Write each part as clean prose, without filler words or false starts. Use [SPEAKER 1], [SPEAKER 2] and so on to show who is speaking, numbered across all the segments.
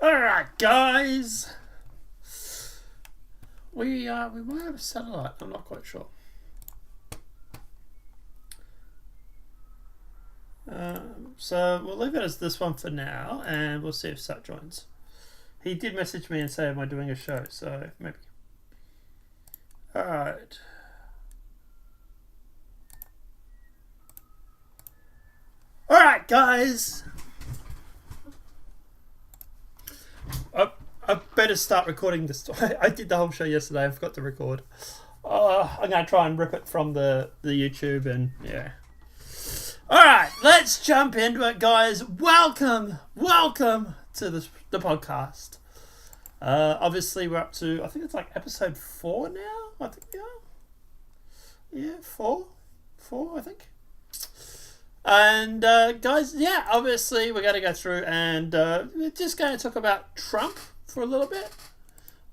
[SPEAKER 1] Alright, guys. We might have a satellite. I'm not quite sure. So we'll leave it as this one for now, and we'll see if Sat joins. He did message me and say, "Am I doing a show?" So maybe. Alright. Alright, guys. I better start recording this. I did the whole show yesterday. I forgot to record. I'm going to try and rip it from the YouTube and yeah. Alright, let's jump into it, guys. Welcome to the podcast. Obviously, we're up to, I think it's like episode 4 now. I think we are. Yeah, 4, I think. And guys, yeah, obviously we're going to go through and we're just going to talk about Trump for a little bit.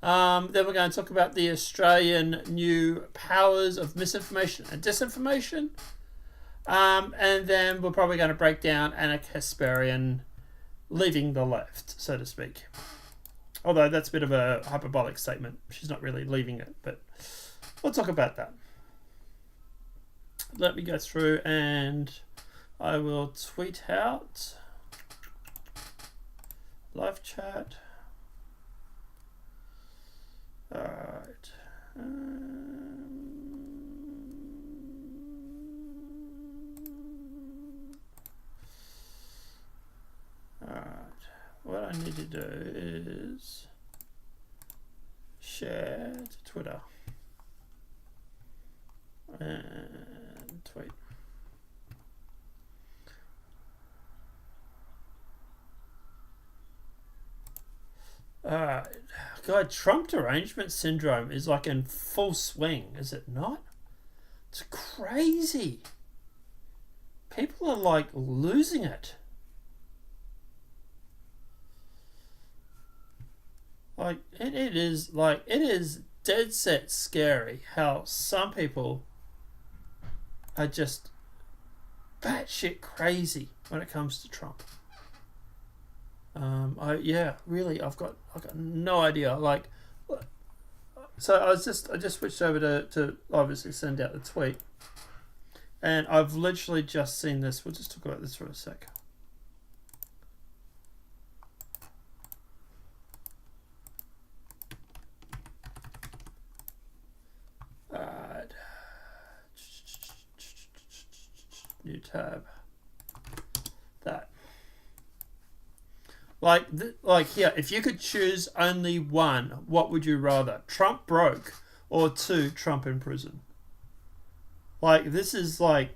[SPEAKER 1] Then we're going to talk about the Australian new powers of misinformation and disinformation. And then we're probably going to break down Anna Kasparian leaving the left, so to speak. Although that's a bit of a hyperbolic statement. She's not really leaving it, but we'll talk about that. Let me go through and I will tweet out live chat. Alright. Alright. What I need to do is share to Twitter and tweet. God, Trump derangement syndrome is like in full swing, is it not? It's crazy. People are like losing it. Like it is dead set scary how some people are just batshit crazy when it comes to Trump. I've got no idea. Like, so I just switched over to obviously send out the tweet, and I've literally just seen this. We'll just talk about this for a sec. New tab. That. Like here, if you could choose only one, what would you rather? Trump broke or 2, Trump in prison? Like, this is like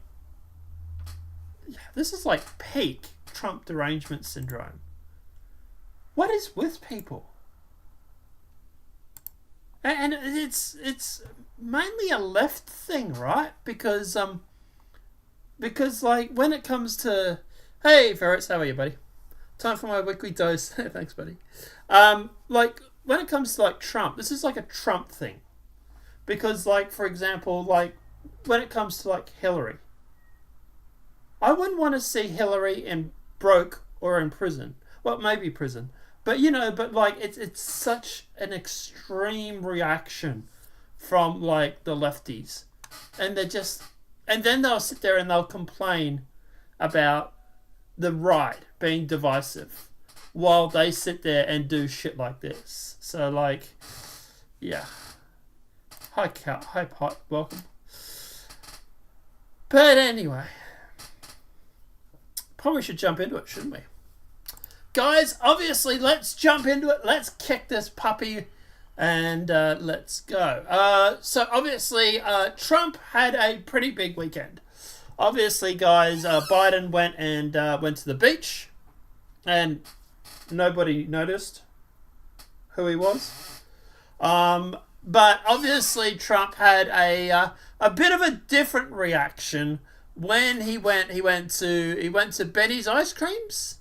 [SPEAKER 1] peak Trump derangement syndrome. What is with people? And it's mainly a left thing, right? Because like when it comes to, hey Ferrets, how are you, buddy? Time for my weekly dose. Thanks, buddy. Like when it comes to like Trump, this is like a Trump thing, because like for example, like when it comes to like Hillary, I wouldn't want to see Hillary in broke or in prison. Well, maybe prison, but but like it's such an extreme reaction from like the lefties, and then they'll sit there and they'll complain about the right being divisive while they sit there and do shit like this. So like, yeah. Hi Cal, hi Pot, welcome. But anyway, probably should jump into it, shouldn't we? Guys, obviously, let's jump into it. Let's kick this puppy and let's go. So obviously, Trump had a pretty big weekend. Obviously, guys, Biden went to the beach, and nobody noticed who he was. But obviously, Trump had a bit of a different reaction when he went to Betty's Ice Creams.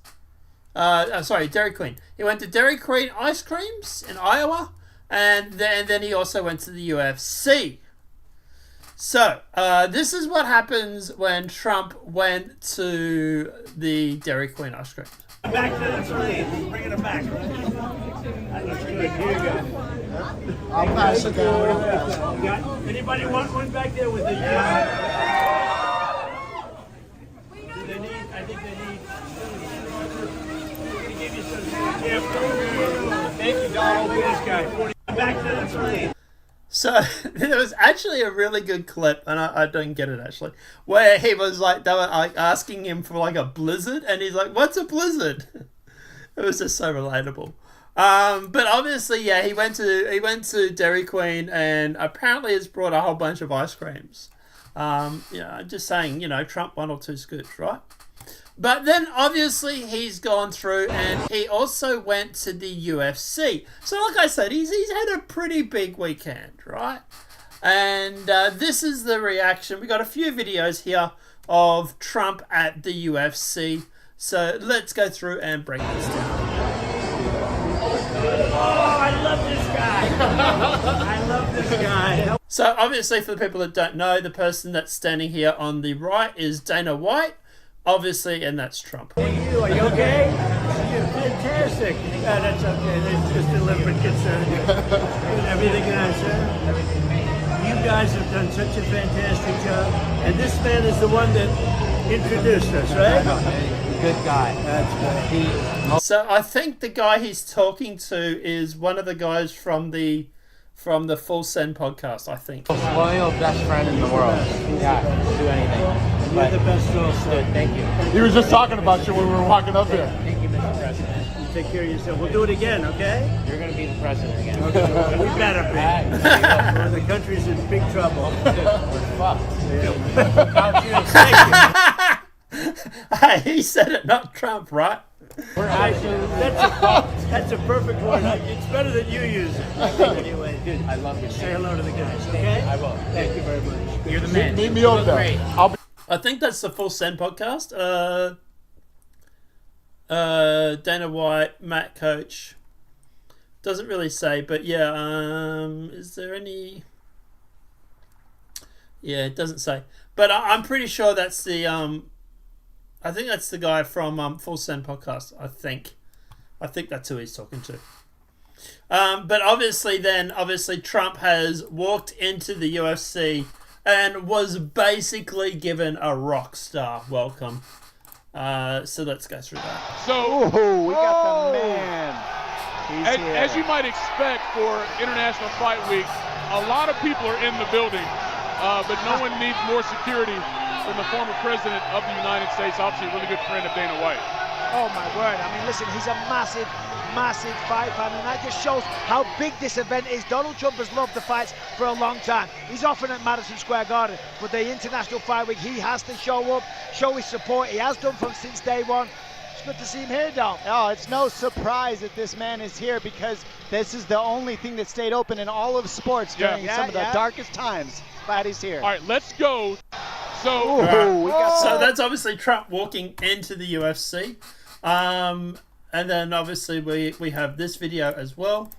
[SPEAKER 1] Dairy Queen. He went to Dairy Queen Ice Creams in Iowa, and then he also went to the UFC. So, this is what happens when Trump went to the Dairy Queen ice cream.
[SPEAKER 2] Back to the train. Bringing it back. That looks good. Here you go.
[SPEAKER 3] I'll pass it down.
[SPEAKER 2] Anybody want one back there with the... Do they need... I think they need... They give you some... Thank you, Donald. This guy. Back to the train.
[SPEAKER 1] So there was actually a really good clip, and I don't get it actually, where he was like, they were like asking him for like a blizzard, and he's like, "What's a blizzard?" It was just so relatable. But obviously, yeah, he went to Dairy Queen, and apparently has brought a whole bunch of ice creams. Just saying, Trump 1 or 2 scoops, right? But then, obviously, he's gone through and he also went to the UFC. So, like I said, he's had a pretty big weekend, right? And this is the reaction. We got a few videos here of Trump at the UFC. So, let's go through and break this down.
[SPEAKER 2] Oh, I love this guy. I love this guy.
[SPEAKER 1] So, obviously, for the people that don't know, the person that's standing here on the right is Dana White. Obviously, and that's Trump.
[SPEAKER 2] Hey, you, are you okay? You're fantastic. That's okay. That's just a little bit concerned. Everything nice, sir? You guys have done such a fantastic job. And this man is the one that introduced us, right?
[SPEAKER 3] Good guy.
[SPEAKER 2] That's good.
[SPEAKER 1] So I think the guy he's talking to is one of the guys from the Full Send podcast, I think.
[SPEAKER 3] Loyal best friend in the world. Yeah, do anything.
[SPEAKER 2] You're the best also.
[SPEAKER 3] Good, thank you.
[SPEAKER 4] He was just talking about you when we were walking up here.
[SPEAKER 3] Thank you, Mr. President.
[SPEAKER 2] You take care of yourself. We'll do it again, okay?
[SPEAKER 3] You're going to be the president again.
[SPEAKER 2] We better be. Or the country's in big trouble.
[SPEAKER 3] We're fucked.
[SPEAKER 2] Thank you.
[SPEAKER 1] Hey, he said it, not Trump, right?
[SPEAKER 3] We're actually...
[SPEAKER 2] That's a perfect word. It's better than you use it. Anyway, dude,
[SPEAKER 3] I love you.
[SPEAKER 2] say hello to the guys, okay?
[SPEAKER 3] I will.
[SPEAKER 2] Thank you very much.
[SPEAKER 3] You're the man.
[SPEAKER 4] Meet me over there.
[SPEAKER 3] Great.
[SPEAKER 4] I'll be
[SPEAKER 1] I think that's the Full Send podcast. Dana White, Matt Coach. Doesn't really say, but yeah, is there any... Yeah, it doesn't say. But I'm pretty sure that's the... I think that's the guy from Full Send podcast, I think. I think that's who he's talking to. But obviously Trump has walked into the UFC and was basically given a rock star welcome. So let's go through that.
[SPEAKER 5] So,
[SPEAKER 4] we got the man.
[SPEAKER 5] as you might expect for International Fight Week, a lot of people are in the building, but no one needs more security than the former president of the United States, obviously a really good friend of Dana White.
[SPEAKER 6] Oh my word, I mean listen, he's a massive fight fan, and that just shows how big this event is. Donald Trump has loved the fights for a long time. He's often at Madison Square Garden, but the International Fight Week, he has to show up, show his support. He has done since day one. It's good to see him here, Dom.
[SPEAKER 7] Oh, it's no surprise that this man is here, because this is the only thing that stayed open in all of sports during some of the darkest times. Glad he's here.
[SPEAKER 5] All right, let's go. So,
[SPEAKER 1] So that's obviously Trump walking into the UFC. And then obviously we have this video as well.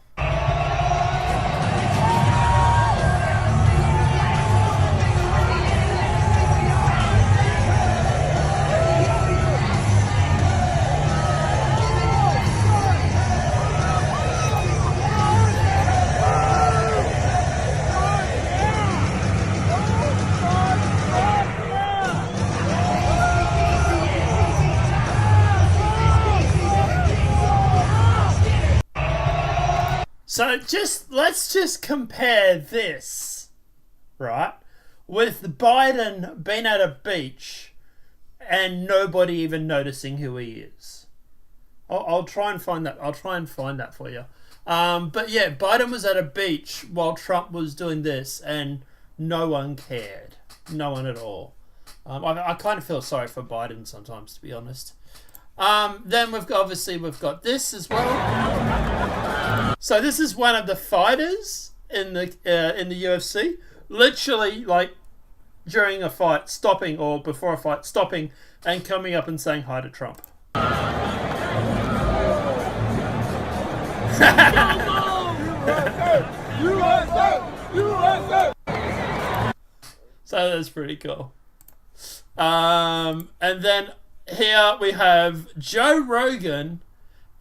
[SPEAKER 1] So let's just compare this, right, with Biden being at a beach and nobody even noticing who he is. I'll try and find that. I'll try and find that for you. But yeah, Biden was at a beach while Trump was doing this, and no one cared. No one at all. I kind of feel sorry for Biden sometimes, to be honest. Then we've got this as well. So this is one of the fighters in the UFC, literally like during a fight stopping, or before a fight stopping and coming up and saying hi to Trump. So that's pretty cool. And then here we have Joe Rogan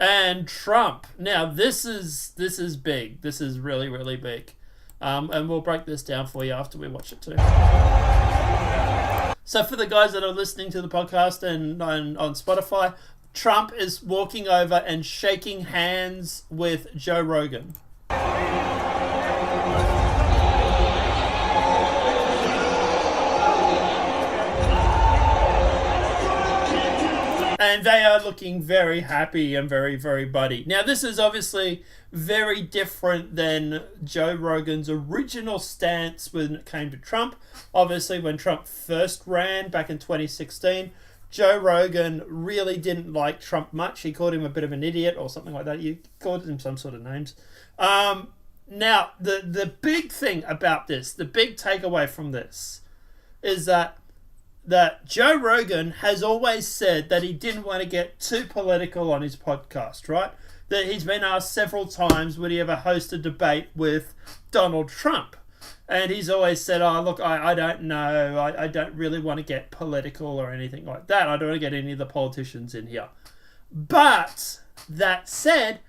[SPEAKER 1] and Trump. Now this is big. This is really, really big. And we'll break this down for you after we watch it too. So for the guys that are listening to the podcast and on Spotify, Trump is walking over and shaking hands with Joe Rogan. And they are looking very happy and very, very buddy. Now, this is obviously very different than Joe Rogan's original stance when it came to Trump. Obviously, when Trump first ran back in 2016, Joe Rogan really didn't like Trump much. He called him a bit of an idiot or something like that. You called him some sort of names. Now, the big thing about this, the big takeaway from this, is that Joe Rogan has always said that he didn't want to get too political on his podcast, right? That he's been asked several times, would he ever host a debate with Donald Trump? And he's always said, oh, look, I don't know. I don't really want to get political or anything like that. I don't want to get any of the politicians in here. But that said,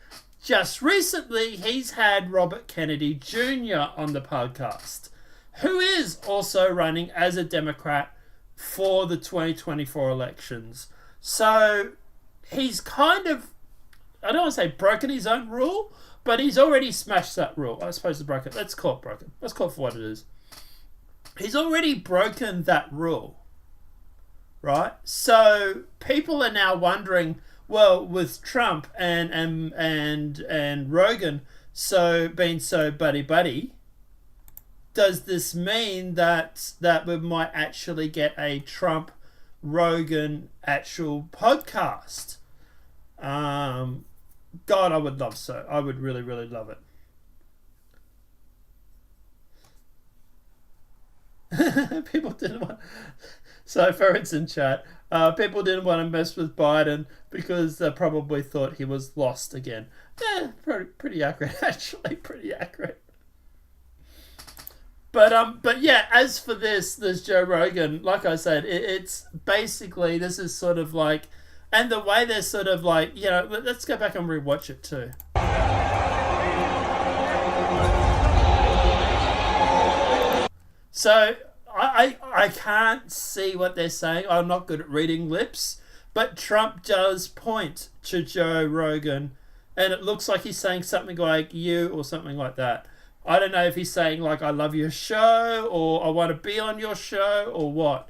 [SPEAKER 1] just recently, he's had Robert Kennedy Jr. on the podcast, who is also running as a Democrat for the 2024 elections. So he's kind of, I don't want to say broken his own rule, but he's already smashed that rule. I suppose it's broken. Let's call it broken. Let's call it for what it is. He's already broken that rule, right? So people are now wondering, well, with Trump and Rogan being so buddy, does this mean that we might actually get a Trump Rogan actual podcast? God, I would love so. I would really, really love it. People didn't want. So, Ferret's in chat. People didn't want to mess with Biden because they probably thought he was lost again. Yeah, pretty accurate, actually. Pretty accurate. But yeah, as for this Joe Rogan, like I said, it's basically, this is sort of like, and the way they're sort of like, you know, let's go back and rewatch it too. So I can't see what they're saying. I'm not good at reading lips, but Trump does point to Joe Rogan, and it looks like he's saying something like you or something like that. I don't know if he's saying like, I love your show, or I want to be on your show, or what.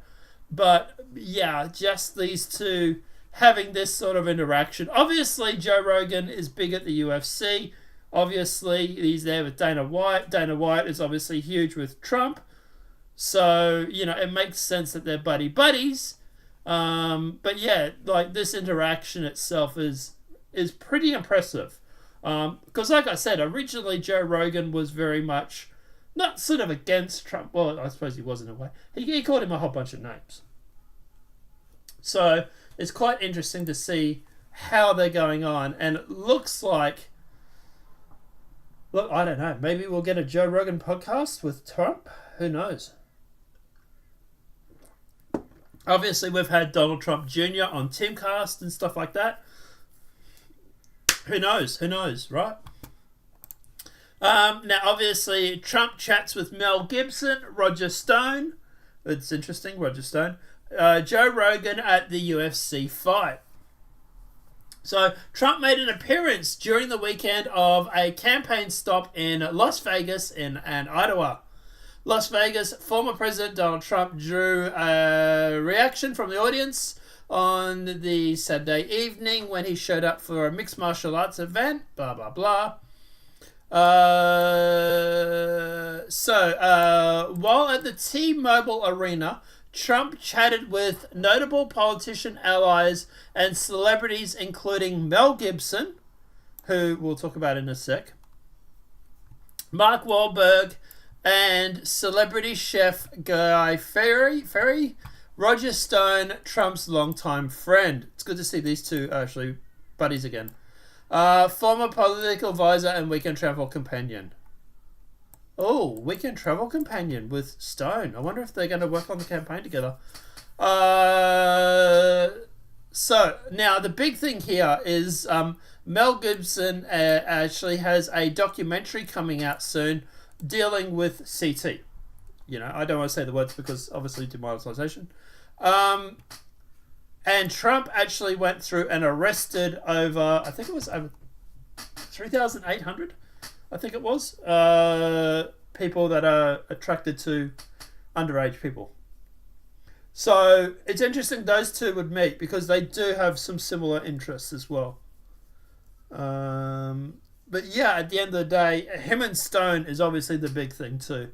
[SPEAKER 1] But yeah, just these two having this sort of interaction. Obviously, Joe Rogan is big at the UFC. Obviously, he's there with Dana White. Dana White is obviously huge with Trump. So, you know, it makes sense that they're buddies. But yeah, like this interaction itself is pretty impressive. Because like I said, originally Joe Rogan was very much not sort of against Trump. Well, I suppose he was in a way. He called him a whole bunch of names. So it's quite interesting to see how they're going on. And it looks like, look, I don't know, maybe we'll get a Joe Rogan podcast with Trump. Who knows? Obviously, we've had Donald Trump Jr. on Timcast and stuff like that. Who knows? Who knows, right? Now, obviously, Trump chats with Mel Gibson, Roger Stone. It's interesting, Roger Stone. Joe Rogan at the UFC fight. So, Trump made an appearance during the weekend of a campaign stop in Las Vegas and Ottawa. Las Vegas, former President Donald Trump drew a reaction from the audience on the Saturday evening when he showed up for a mixed martial arts event, blah, blah, blah. While at the T-Mobile Arena, Trump chatted with notable politician allies and celebrities including Mel Gibson, who we'll talk about in a sec, Mark Wahlberg, and celebrity chef Guy Fieri, Roger Stone, Trump's longtime friend. It's good to see these two actually buddies again. Former political advisor and weekend travel companion. Oh, weekend travel companion with Stone. I wonder if they're going to work on the campaign together. So now the big thing here is Mel Gibson actually has a documentary coming out soon dealing with CT. I don't want to say the words because obviously demonetization. And Trump actually went through and arrested over, I think it was over 3,800, I think it was, people that are attracted to underage people. So it's interesting those two would meet because they do have some similar interests as well. But yeah, at the end of the day, him and Stone is obviously the big thing too.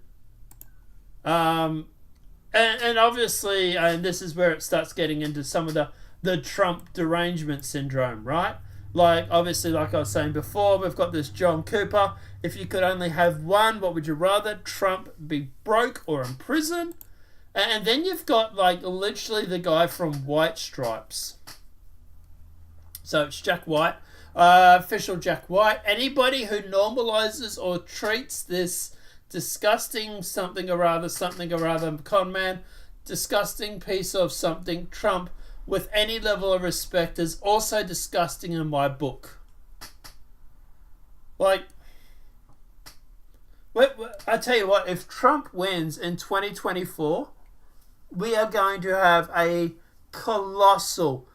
[SPEAKER 1] And obviously, and this is where it starts getting into some of the Trump derangement syndrome, right? Like, obviously, like I was saying before, we've got this John Cooper. If you could only have one, what would you rather? Trump be broke or in prison? And then you've got, like, literally the guy from White Stripes. So it's Jack White, official Jack White. Anybody who normalizes or treats this disgusting something or other, con man, disgusting piece of something, Trump, with any level of respect is also disgusting in my book. Like, I tell you what, if Trump wins in 2024, we are going to have a colossal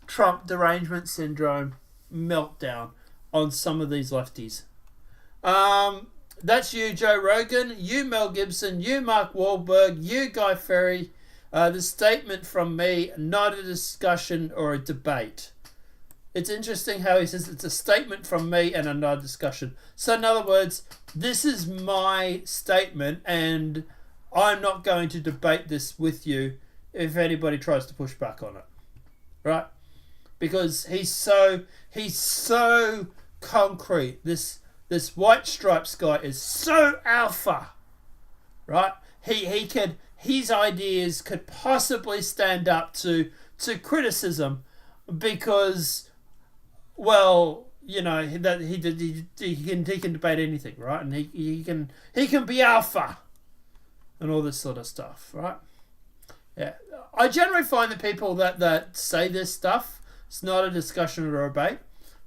[SPEAKER 1] Trump derangement syndrome meltdown on some of these lefties. That's you, Joe Rogan, you, Mel Gibson, you, Mark Wahlberg, you, Guy Ferry. The statement from me, not a discussion or a debate. It's interesting how he says it's a statement from me and a not a discussion. So in other words, this is my statement and I'm not going to debate this with you if anybody tries to push back on it. Right? Because he's so concrete. This White Stripes guy is so alpha. Right? His ideas could possibly stand up to criticism because, well, that he can debate anything, right? And he can be alpha and all this sort of stuff, right? Yeah, I generally find the people that say this stuff, it's not a discussion or a debate.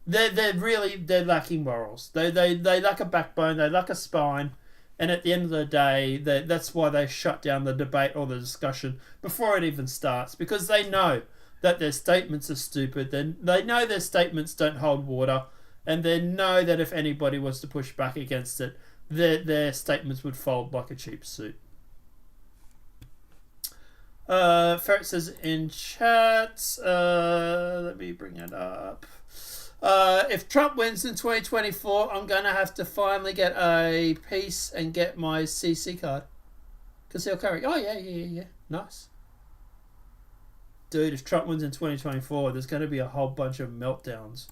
[SPEAKER 1] They're lacking morals. They lack a backbone. They lack a spine. And at the end of the day, that's why they shut down the debate or the discussion before it even starts. Because they know that their statements are stupid. They know their statements don't hold water. And they know that if anybody was to push back against it, their statements would fold like a cheap suit. Ferret says in chat, let me bring it up. If Trump wins in 2024, I'm going to have to finally get a piece and get my CC card. Because he'll carry... Oh, yeah. Nice. Dude, if Trump wins in 2024, there's going to be a whole bunch of meltdowns.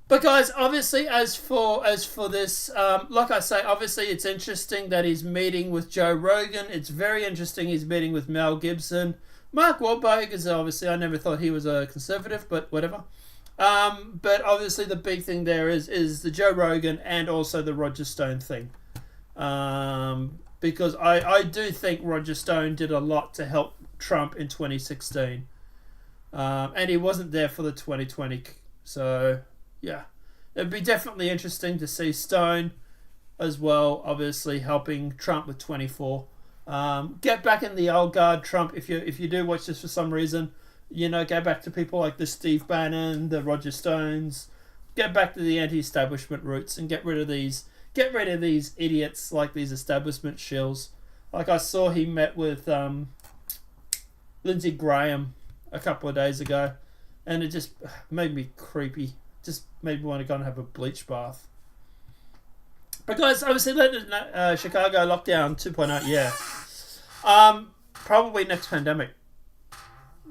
[SPEAKER 1] But guys, obviously, as for this, like I say, obviously it's interesting that he's meeting with Joe Rogan. It's very interesting he's meeting with Mel Gibson. Mark Wahlberg is obviously... I never thought he was a conservative, but whatever. But obviously the big thing there is the Joe Rogan and also the Roger Stone thing. Because I do think Roger Stone did a lot to help Trump in 2016. And he wasn't there for the 2020. So, yeah. It'd be definitely interesting to see Stone as well, obviously helping Trump with 24. Get back in the old guard, Trump, if you do watch this for some reason. Go back to people like the Steve Bannon, the Roger Stones. Get back to the anti-establishment roots and get rid of these idiots like these establishment shills. Like I saw he met with Lindsey Graham a couple of days ago, and it just made me creepy. Just made me want to go and have a bleach bath. But guys, obviously, Chicago lockdown 2.0, yeah. Probably next pandemic.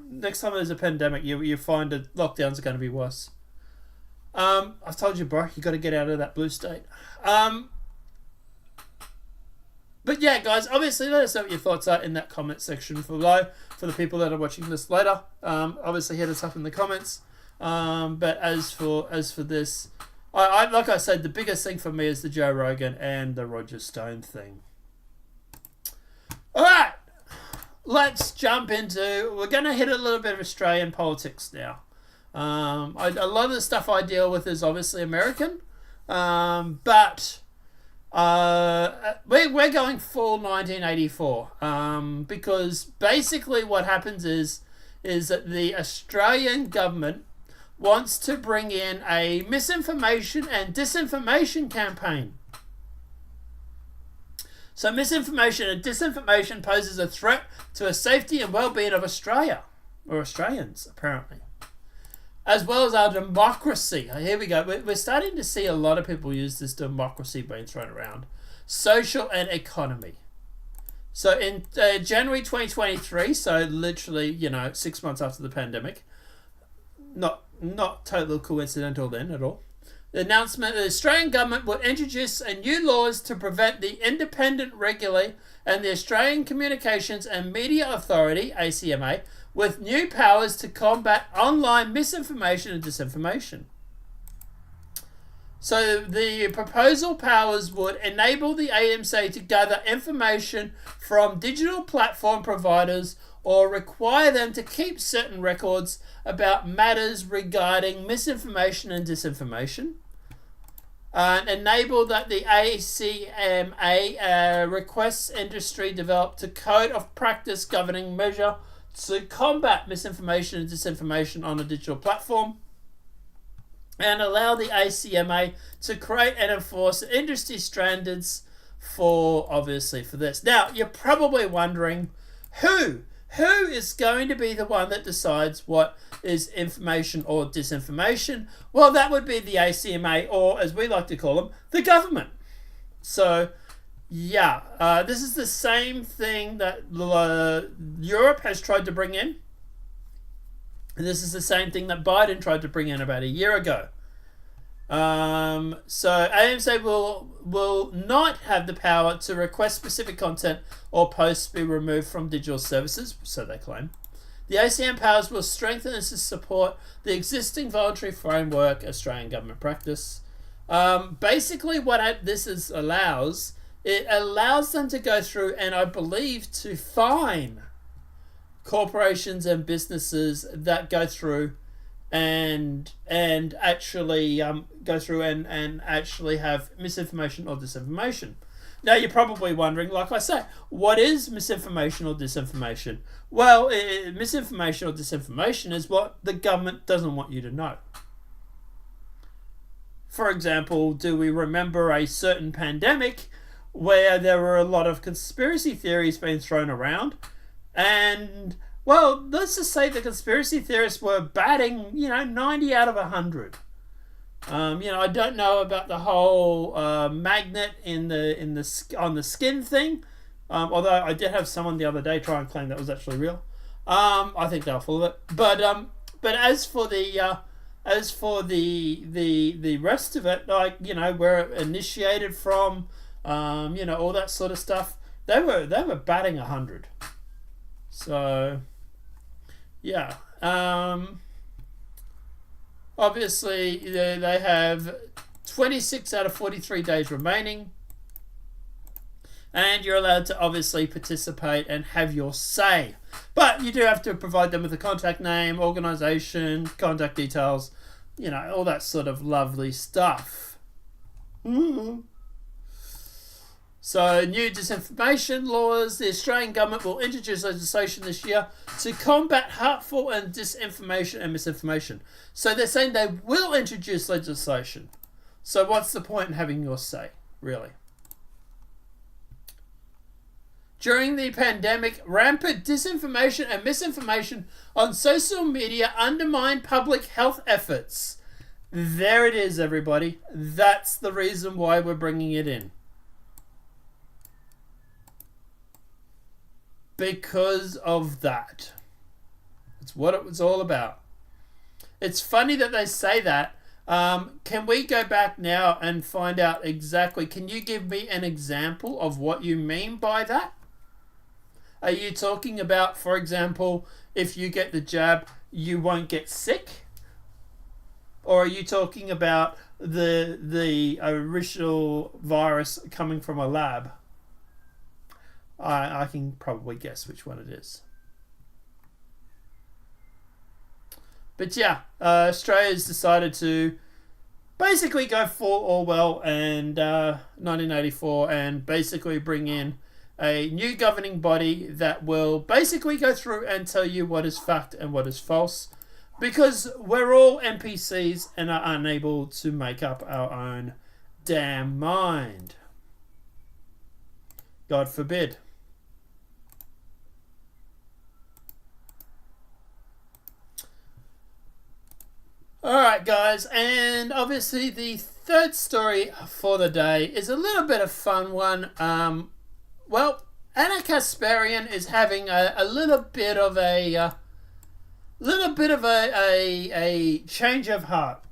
[SPEAKER 1] Next time there's a pandemic, you find that lockdowns are going to be worse. I've told you, bro, you got to get out of that blue state. But yeah, guys, obviously let us know what your thoughts are in that comment section below. For the people that are watching this later, obviously hit us up in the comments. But as for this, I like I said, the biggest thing for me is the Joe Rogan and the Roger Stone thing. All right, let's jump into. We're going to hit a little bit of Australian politics now. A lot of the stuff I deal with is obviously American, but we're going full 1984 because basically what happens is that the Australian government wants to bring in a misinformation and disinformation campaign. So misinformation and disinformation poses a threat to the safety and well-being of Australia, or Australians, apparently, as well as our democracy. Here we go. We're starting to see a lot of people use this democracy being thrown around. Social and economy. So in January 2023, so literally, 6 months after the pandemic, not totally coincidental then at all, the announcement that the Australian government will introduce a new laws to prevent the Independent Regulator and the Australian Communications and Media Authority, ACMA, with new powers to combat online misinformation and disinformation. So the proposal powers would enable the AMC to gather information from digital platform providers or require them to keep certain records about matters regarding misinformation and disinformation. And enable that the ACMA requests industry develop a code of practice governing measure to combat misinformation and disinformation on a digital platform, and allow the ACMA to create and enforce industry standards for this. Now, you're probably wondering who is going to be the one that decides what is information or disinformation. Well, that would be the ACMA, or as we like to call them, the government. So yeah, this is the same thing that Europe has tried to bring in. And this is the same thing that Biden tried to bring in about a year ago. So AMC will not have the power to request specific content or posts be removed from digital services, so they claim. The ACM powers will strengthen and support the existing voluntary framework Australian government practice. Basically what this allows, it allows them to go through and I believe to fine corporations and businesses that go through and actually go through and actually have misinformation or disinformation. Now you're probably wondering, like I say, what is misinformation or disinformation? Well, misinformation or disinformation is what the government doesn't want you to know. For example, do we remember a certain pandemic where there were a lot of conspiracy theories being thrown around? And, well, let's just say the conspiracy theorists were batting, 90 out of 100. I don't know about the whole magnet on the skin thing. Although I did have someone the other day try and claim that was actually real. I think they were full of it. But as for the rest of it, where it initiated from, all that sort of stuff, they were batting 100. So, yeah. Obviously, they have 26 out of 43 days remaining. And you're allowed to obviously participate and have your say. But you do have to provide them with a contact name, organisation, contact details, all that sort of lovely stuff. Mm-hmm. So, new disinformation laws. The Australian government will introduce legislation this year to combat harmful and disinformation and misinformation. So, they're saying they will introduce legislation. So, what's the point in having your say, really? During the pandemic, rampant disinformation and misinformation on social media undermined public health efforts. There it is, everybody. That's the reason why we're bringing it in. Because of that. It's what it was all about. It's funny that they say that. Can we go back now and find out exactly? Can you give me an example of what you mean by that? Are you talking about, for example, if you get the jab, you won't get sick? Or are you talking about the original virus coming from a lab. I can probably guess which one it is. But yeah, Australia's decided to basically go full Orwell and 1984 and basically bring in a new governing body that will basically go through and tell you what is fact and what is false, because we're all NPCs and are unable to make up our own damn mind. God forbid. Alright guys, and obviously the third story for the day is a little bit of fun one. Well, Anna Kasparian is having a little bit of a change of heart.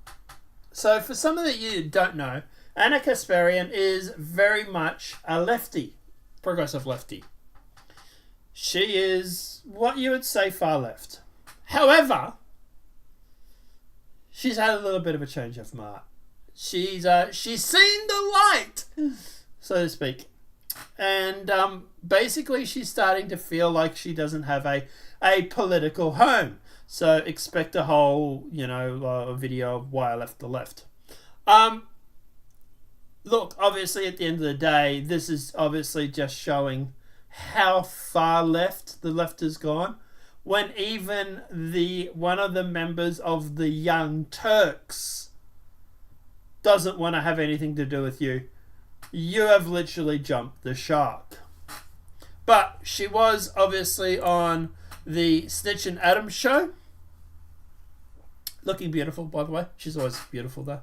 [SPEAKER 1] So for some of you who don't know, Anna Kasparian is very much a lefty, progressive lefty. She is what you would say far left. However, she's had a little bit of a change of heart. She's seen the light, so to speak. And basically she's starting to feel like she doesn't have a political home. So expect a whole, video of why I left the left. Look, obviously at the end of the day, this is obviously just showing how far left the left has gone. When even one of the members of the Young Turks doesn't want to have anything to do with you. You have literally jumped the shark. But she was obviously on the Snitch and Adams show. Looking beautiful, by the way. She's always beautiful, though.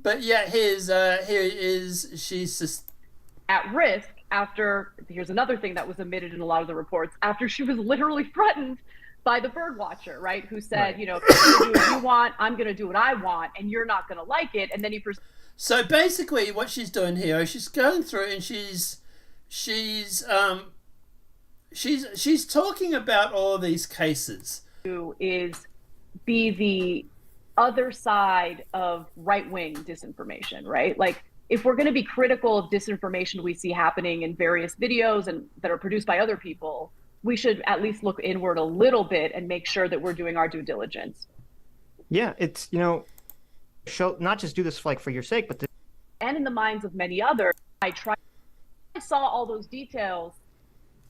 [SPEAKER 1] But yeah, she's just
[SPEAKER 8] at risk after, here's another thing that was omitted in a lot of the reports, after she was literally threatened by the bird watcher, right? Who said, if you're going to do what you want, I'm going to do what I want, and you're not going to like it. And then he
[SPEAKER 1] So basically what she's doing here, she's going through and she's talking about all of these cases.
[SPEAKER 8] Is be the other side of right-wing disinformation, right? Like, if we're going to be critical of disinformation we see happening in various videos and that are produced by other people, we should at least look inward a little bit and make sure that we're doing our due diligence.
[SPEAKER 9] Yeah, it's, show, not just do this for your sake, but
[SPEAKER 8] and in the minds of many others. I saw all those details.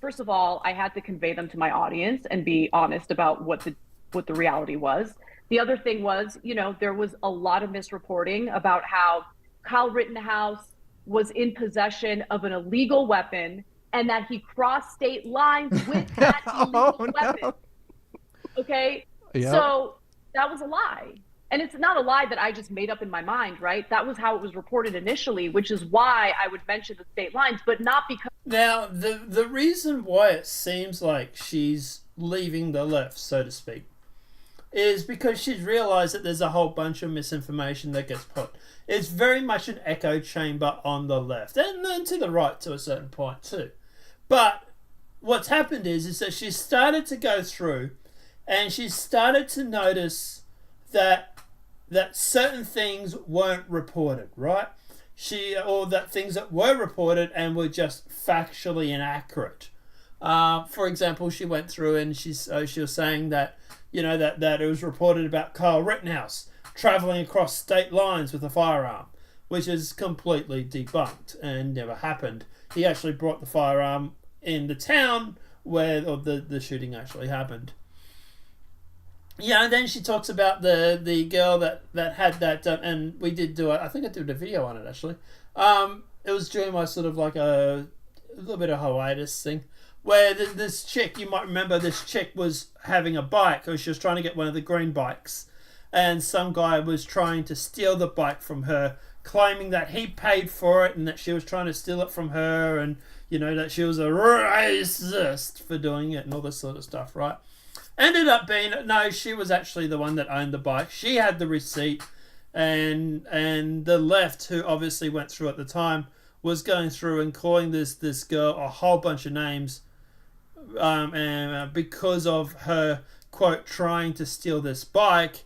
[SPEAKER 8] First of all, I had to convey them to my audience and be honest about what the reality was. The other thing was, there was a lot of misreporting about how Kyle Rittenhouse was in possession of an illegal weapon and that he crossed state lines with that illegal weapon. No. Okay? Yep. So that was a lie. And it's not a lie that I just made up in my mind, right? That was how it was reported initially, which is why I would mention the state lines, but not because...
[SPEAKER 1] Now, the reason why it seems like she's leaving the left, so to speak, is because she's realised that there's a whole bunch of misinformation that gets put. It's very much an echo chamber on the left, and then to the right to a certain point too. But what's happened is that she's started to go through and she's started to notice that certain things weren't reported, right? Or that things that were reported and were just factually inaccurate. For example, she went through and she was saying that, that it was reported about Kyle Rittenhouse traveling across state lines with a firearm, which is completely debunked and never happened. He actually brought the firearm in the town where the shooting actually happened. Yeah, and then she talks about the girl that had that, and we did do I think I did a video on it actually. It was during my sort of like a little bit of hiatus thing, where this chick, you might remember, this chick was having a bike, or she was trying to get one of the green bikes, and some guy was trying to steal the bike from her, claiming that he paid for it and that she was trying to steal it from her, and that she was a racist for doing it and all this sort of stuff, right? Ended up being, no, she was actually the one that owned the bike. She had the receipt, and the left, who obviously went through at the time, was going through and calling this girl a whole bunch of names, and because of her, quote, trying to steal this bike,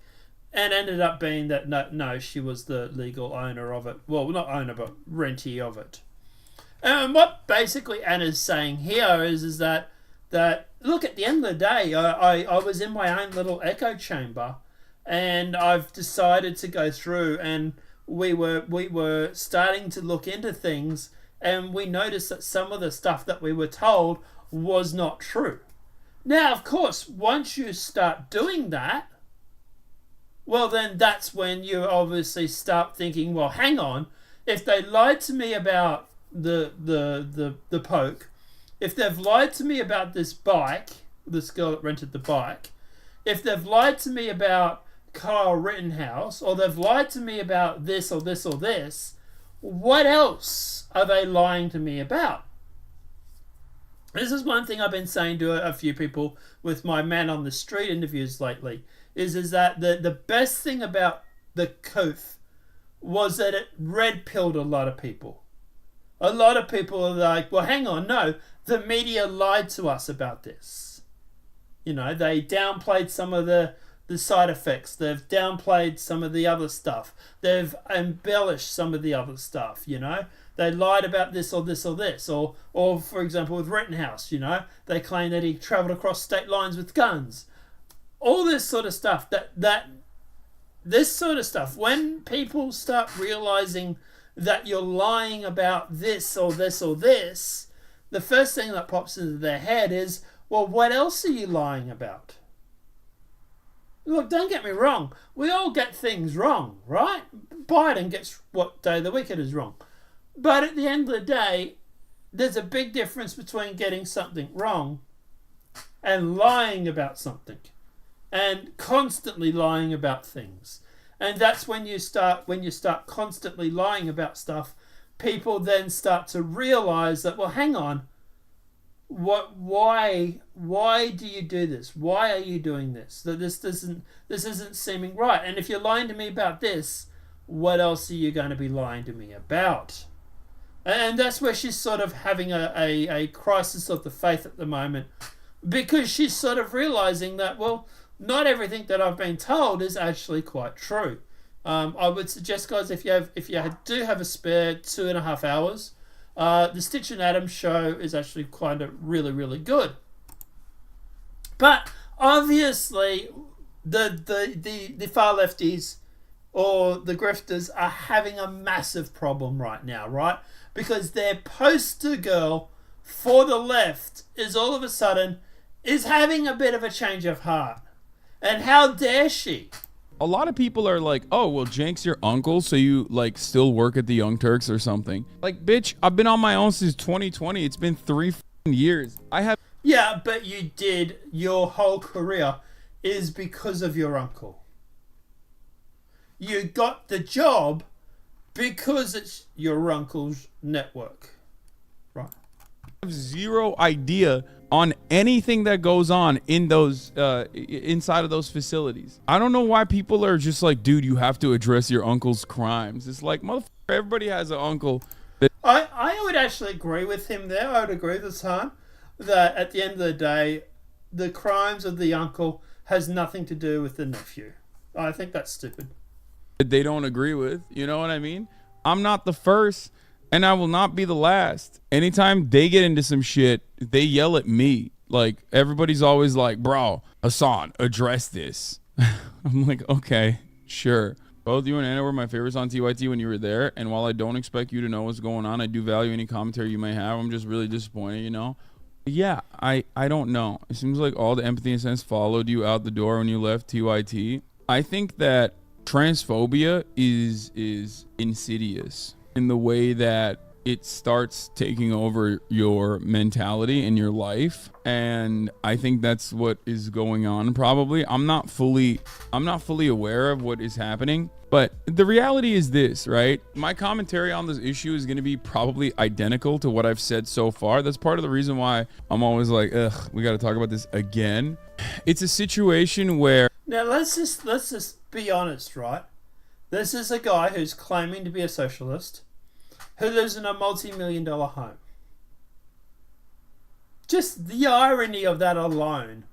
[SPEAKER 1] and ended up being that no, she was the legal owner of it. Well, not owner, but rentee of it. And what basically Anna's saying here is that look, at the end of the day, I was in my own little echo chamber, and I've decided to go through, and we were starting to look into things, and we noticed that some of the stuff that we were told was not true. Now, of course, once you start doing that, well, then that's when you obviously start thinking, well, hang on, if they lied to me about the poke, if they've lied to me about this bike, this girl that rented the bike, if they've lied to me about Kyle Rittenhouse, or they've lied to me about this or this or this, what else are they lying to me about? This is one thing I've been saying to a few people with my man on the street interviews lately, is that the best thing about the Coof was that it red-pilled a lot of people. A lot of people are like, well, hang on, no, the media lied to us about this. You know, they downplayed some of the side effects. They've downplayed some of the other stuff. They've embellished some of the other stuff, you know. They lied about this or this or this. Or for example, with Rittenhouse, you know, they claim that he travelled across state lines with guns. All this sort of stuff, this sort of stuff, when people start realising that you're lying about this or this or this, the first thing that pops into their head is, well, what else are you lying about? Look, don't get me wrong. We all get things wrong, right? Biden gets what Day of the Week it is wrong. But at the end of the day, there's a big difference between getting something wrong and lying about something. And constantly lying about things. And that's when you start constantly lying about stuff, people then start to realize that, well, hang on, why do you do this? Why are you doing this? That this isn't seeming right. And if you're lying to me about this, what else are you going to be lying to me about? And that's where she's sort of having a crisis of the faith at the moment, because she's sort of realizing that, well, not everything that I've been told is actually quite true. I would suggest, guys, if you do have a spare 2.5 hours, the Stitch and Adam show is actually kind of really, really good. But obviously, the far lefties or the grifters are having a massive problem right now, right? Because their poster girl for the left is all of a sudden is having a bit of a change of heart. And how dare she?
[SPEAKER 10] A lot of people are like, oh, well, Jank's your uncle, so you, like, still work at the Young Turks or something. Like, bitch, I've been on my own since 2020. It's been 3 years.
[SPEAKER 1] Yeah, but you did. Your whole career is because of your uncle. You got the job because it's your uncle's network. Right.
[SPEAKER 10] I have zero idea on anything that goes on in those inside of those facilities. I don't know why people are just like, dude, you have to address your uncle's crimes. It's like, motherfucker, everybody has an uncle.
[SPEAKER 1] I would actually agree with him there. I would agree with Hassan that at the end of the day, the crimes of the uncle has nothing to do with the nephew. I think that's stupid.
[SPEAKER 10] They don't agree with, you know what I mean? I'm not the first, and I will not be the last. Anytime they get into some shit, they yell at me. Like, everybody's always like, bro, Hassan, address this. I'm like, okay, sure. Both you and Anna were my favorites on TYT when you were there, and while I don't expect you to know what's going on, I do value any commentary you may have. I'm just really disappointed, you know? Yeah, I don't know. It seems like all the empathy and sense followed you out the door when you left TYT. I think that transphobia is insidious in the way that it starts taking over your mentality in your life, and I think that's what is going on. Probably I'm not fully aware of what is happening, but the reality is this, right? My commentary on this issue is going to be probably identical to what I've said so far. That's part of the reason why I'm always like, ugh, we got to talk about this again. It's a situation where
[SPEAKER 1] now let's just be honest, right? This is a guy who's claiming to be a socialist, who lives in a multi-million-dollar home. Just the irony of that alone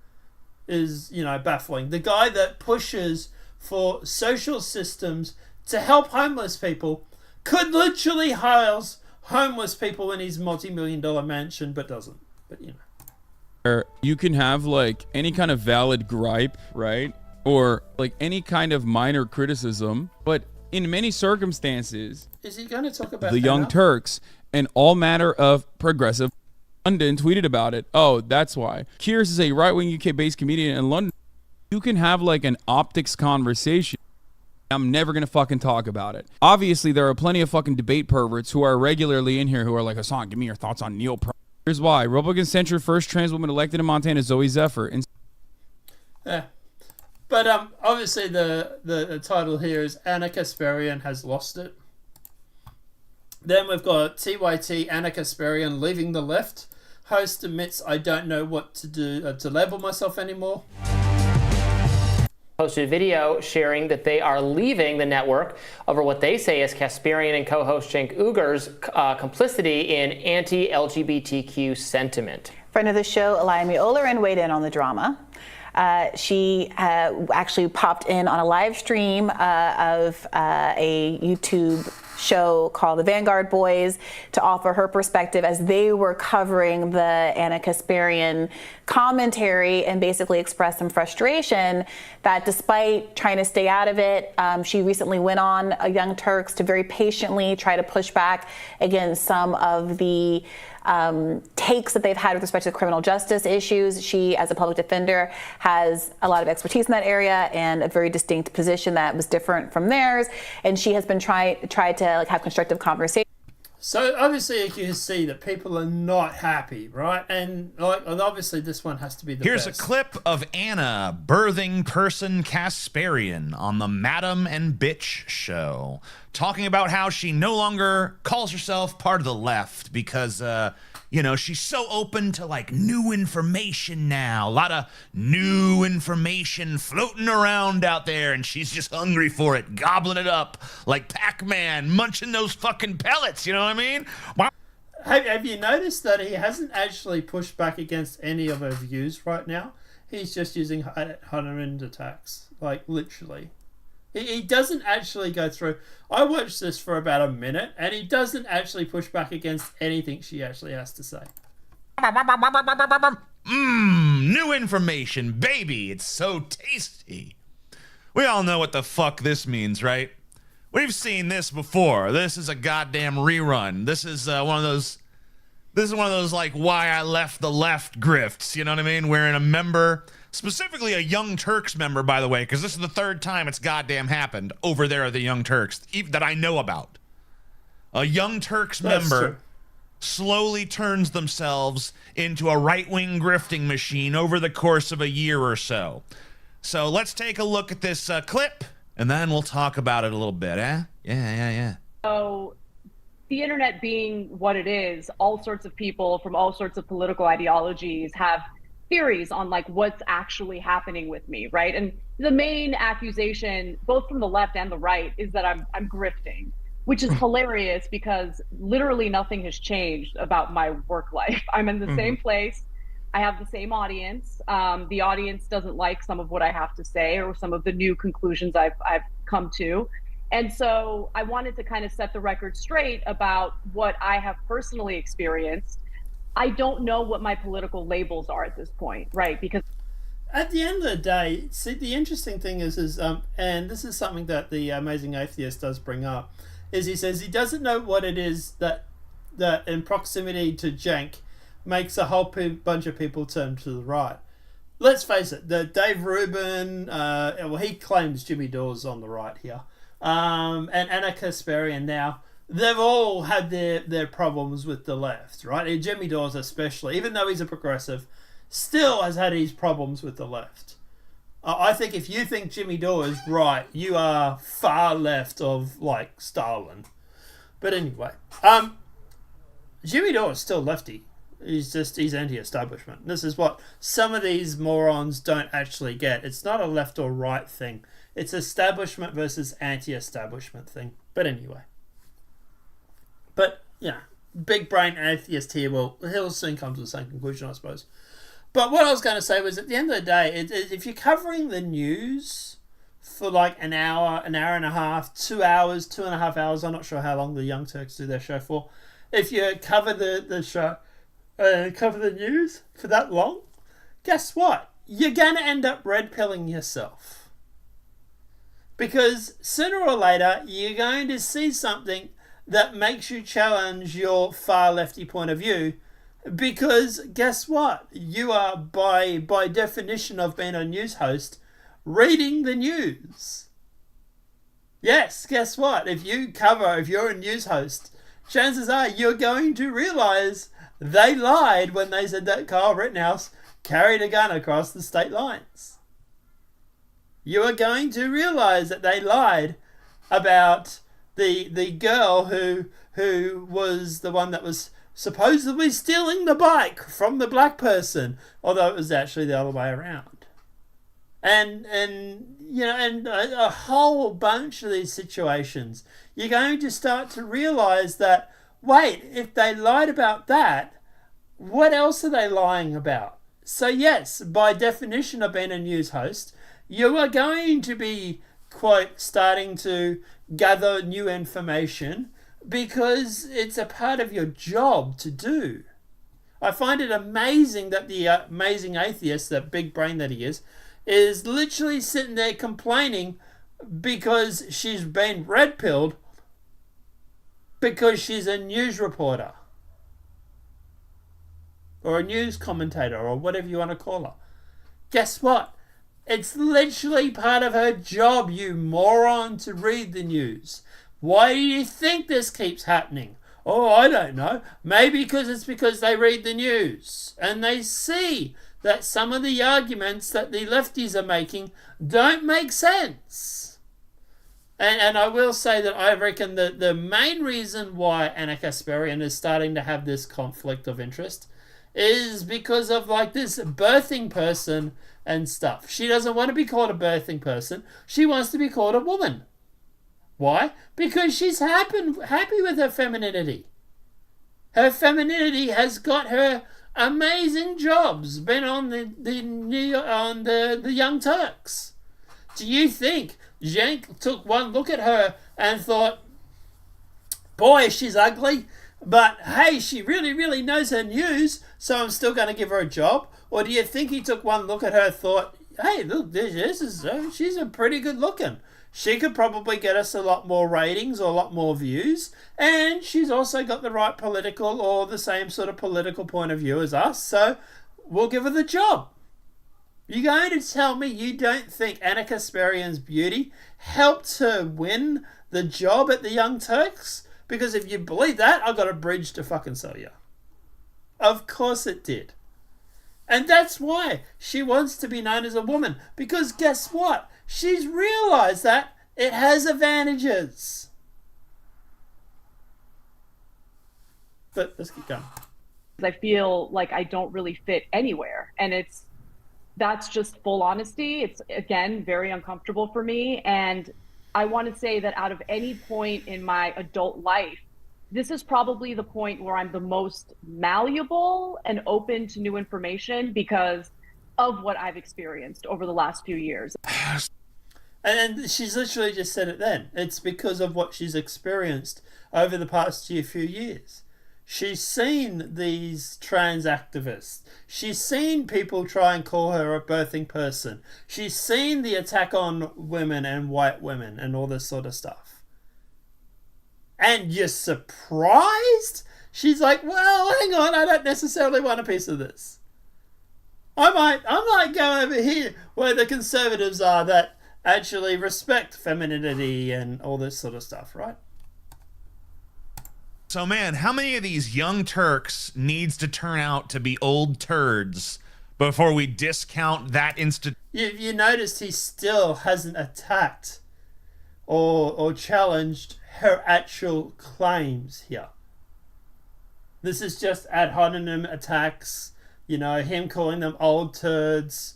[SPEAKER 1] is, you know, baffling. The guy that pushes for social systems to help homeless people could literally house homeless people in his multi-million-dollar mansion, but doesn't. But
[SPEAKER 10] you can have like any kind of valid gripe, right? Or like any kind of minor criticism, but in many circumstances,
[SPEAKER 1] is he going to talk about
[SPEAKER 10] the Young Turks and all manner of progressive? London tweeted about it. Oh, that's why. Kears is a right-wing UK-based comedian in London. You can have like an optics conversation. I'm never going to fucking talk about it. Obviously, there are plenty of fucking debate perverts who are regularly in here who are like, Hassan, give me your thoughts on Neil. Here's why. Republican century first trans woman elected in Montana, Zoe Zephyr.
[SPEAKER 1] Yeah. But obviously the title here is Anna Kasparian has lost it. Then we've got TYT Anna Kasparian leaving the left. Host admits I don't know what to do to label myself anymore.
[SPEAKER 11] Posted a video sharing that they are leaving the network over what they say is Kasparian and co-host Cenk Uyghur's complicity in anti-LGBTQ sentiment.
[SPEAKER 12] Friend of the show, Alayemi Olerin, weighed in on the drama. She actually popped in on a live stream of a YouTube show called The Vanguard Boys to offer her perspective as they were covering the Anna Kasparian commentary and basically expressed some frustration that despite trying to stay out of it, she recently went on Young Turks to very patiently try to push back against some of the takes that they've had with respect to criminal justice issues. She, as a public defender, has a lot of expertise in that area and a very distinct position that was different from theirs. And she has been tried to like have constructive conversations.
[SPEAKER 1] So obviously you can see that people are not happy, right? And obviously this one has to be the
[SPEAKER 13] Here's
[SPEAKER 1] best.
[SPEAKER 13] a clip of Anna birthing person Kasparian on the Madam and Bitch show, talking about how she no longer calls herself part of the left because, she's so open to like new information now. A lot of new information floating around out there, and she's just hungry for it, gobbling it up like Pac-Man, munching those fucking pellets. You know what I mean?
[SPEAKER 1] Have you noticed that he hasn't actually pushed back against any of her views right now? He's just using Hannah attacks, like literally. He doesn't actually go through. I watched this for about a minute, and he doesn't actually push back against anything she actually has to say.
[SPEAKER 13] New information, baby. It's so tasty. We all know what the fuck this means, right? We've seen this before. This is a goddamn rerun. This is one of those like why I left the left grifts. You know what I mean? Wherein a member, specifically a Young Turks member, by the way, because this is the third time it's goddamn happened over there at the Young Turks that I know about. A Young Turks member slowly turns themselves into a right-wing grifting machine over the course of a year or so. So let's take a look at this clip, and then we'll talk about it a little bit, eh? Yeah.
[SPEAKER 8] So the internet being what it is, all sorts of people from all sorts of political ideologies have theories on like what's actually happening with me, right? And the main accusation, both from the left and the right, is that I'm grifting, which is hilarious because literally nothing has changed about my work life. I'm in the same place. I have the same audience. The audience doesn't like some of what I have to say or some of the new conclusions I've come to. And so I wanted to kind of set the record straight about what I have personally experienced. I don't know what my political labels are at this point, right? Because
[SPEAKER 1] at the end of the day, see, the interesting thing is and this is something that the Amazing Atheist does bring up, is he says he doesn't know what it is that in proximity to Cenk makes a whole bunch of people turn to the right. Let's face it, the Dave Rubin, he claims Jimmy Dawes on the right here, and Anna Kasparian now, they've all had their problems with the left, right? And Jimmy Dawes especially, even though he's a progressive, still has had his problems with the left. I think if you think Jimmy Dawes is right, you are far left of like Stalin. But anyway, Jimmy Dawes is still lefty. He's anti-establishment. This is what some of these morons don't actually get. It's not a left or right thing. It's establishment versus anti-establishment thing. But anyway. But, yeah, big brain atheist here. Well, he'll soon come to the same conclusion, I suppose. But what I was going to say was, at the end of the day, if you're covering the news for like an hour and a half, 2 hours, 2.5 hours. I'm not sure how long the Young Turks do their show for. If you cover the show, cover the news for that long, guess what? You're going to end up red pilling yourself. Because sooner or later, you're going to see something that makes you challenge your far lefty point of view. Because guess what? You are, by definition of being a news host, reading the news. Yes, guess what? If you're a news host, chances are you're going to realize they lied when they said that Kyle Rittenhouse carried a gun across the state lines. You are going to realize that they lied about the girl who was the one that was supposedly stealing the bike from the black person, although it was actually the other way around. And a whole bunch of these situations, you're going to start to realize that, wait, if they lied about that, what else are they lying about? So yes, by definition of being a news host, you are going to be, quote, starting to gather new information because it's a part of your job to do. I find it amazing that the amazing atheist, that big brain that he is literally sitting there complaining because she's been red-pilled because she's a news reporter or a news commentator or whatever you want to call her. Guess what? It's literally part of her job, you moron, to read the news. Why do you think this keeps happening? Oh, I don't know. Maybe it's because they read the news and they see that some of the arguments that the lefties are making don't make sense. And I will say that I reckon that the main reason why Anna Kasparian is starting to have this conflict of interest is because of like this birthing person and stuff. She doesn't want to be called a birthing person. She wants to be called a woman. Why? Because she's happy with her femininity. Her femininity has got her amazing jobs. Been on the Young Turks. Do you think Cenk took one look at her and thought, boy, she's ugly, but hey, she really, really knows her news, so I'm still going to give her a job? Or do you think he took one look at her and thought, hey, look, she's a pretty good looking. She could probably get us a lot more ratings or a lot more views, and she's also got the right political or the same sort of political point of view as us, so we'll give her the job. You're going to tell me you don't think Anna Kasparian's beauty helped her win the job at the Young Turks? Because if you believe that, I've got a bridge to fucking sell you. Of course it did. And that's why she wants to be known as a woman. Because guess what? She's realized that it has advantages. But let's keep going.
[SPEAKER 8] I feel like I don't really fit anywhere. And that's just full honesty. It's, again, very uncomfortable for me. And I want to say that out of any point in my adult life, this is probably the point where I'm the most malleable and open to new information because of what I've experienced over the last few years.
[SPEAKER 1] And she's literally just said it then. It's because of what she's experienced over the past few years. She's seen these trans activists. She's seen people try and call her a birthing person. She's seen the attack on women and white women and all this sort of stuff. And you're surprised? She's like, well, hang on, I don't necessarily want a piece of this. I might go over here where the conservatives are that actually respect femininity and all this sort of stuff, right?
[SPEAKER 13] So, man, how many of these Young Turks needs to turn out to be old turds before we discount that
[SPEAKER 1] You noticed he still hasn't attacked or challenged her actual claims here. This is just ad hominem attacks, him calling them old turds,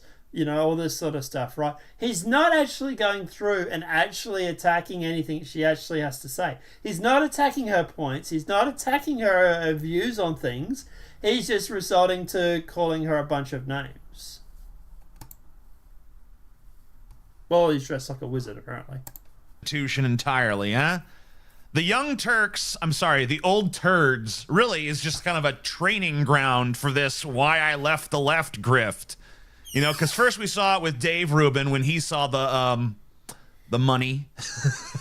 [SPEAKER 1] all this sort of stuff, right? He's not actually going through and actually attacking anything she actually has to say. He's not attacking her points. He's not attacking her views on things. He's just resorting to calling her a bunch of names. Well, he's dressed like a wizard, apparently.
[SPEAKER 13] Institution entirely, huh? The Young Turks, I'm sorry, the Old Turds really is just kind of a training ground for this why I left the left grift. You know, because first we saw it with Dave Rubin when he saw the money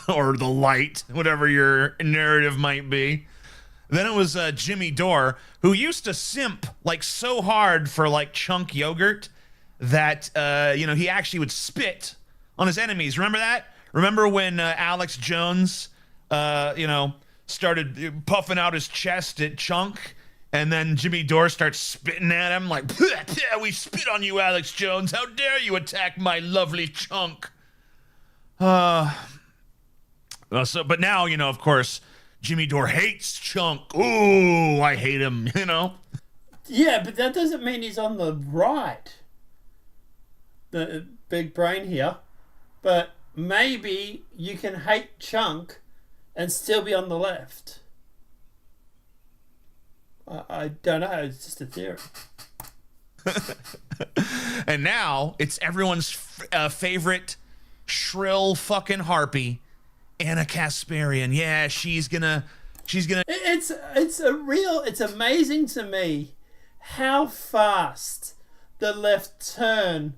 [SPEAKER 13] or the light, whatever your narrative might be. Then it was Jimmy Dore, who used to simp like so hard for like chunk yogurt that, you know, he actually would spit on his enemies. Remember that? Remember when Alex Jones, you know, started puffing out his chest at Chunk, and then Jimmy Dore starts spitting at him like, we spit on you, Alex Jones. How dare you attack my lovely Chunk? But now, you know, of course, Jimmy Dore hates Chunk. Ooh, I hate him, you know?
[SPEAKER 1] Yeah, but that doesn't mean he's on the right. The big brain here. But maybe you can hate Chunk and still be on the left. I don't know. It's just a theory.
[SPEAKER 13] And now it's everyone's favorite shrill fucking harpy, Anna Kasparian. Yeah, she's gonna.
[SPEAKER 1] It's amazing to me how fast the left turn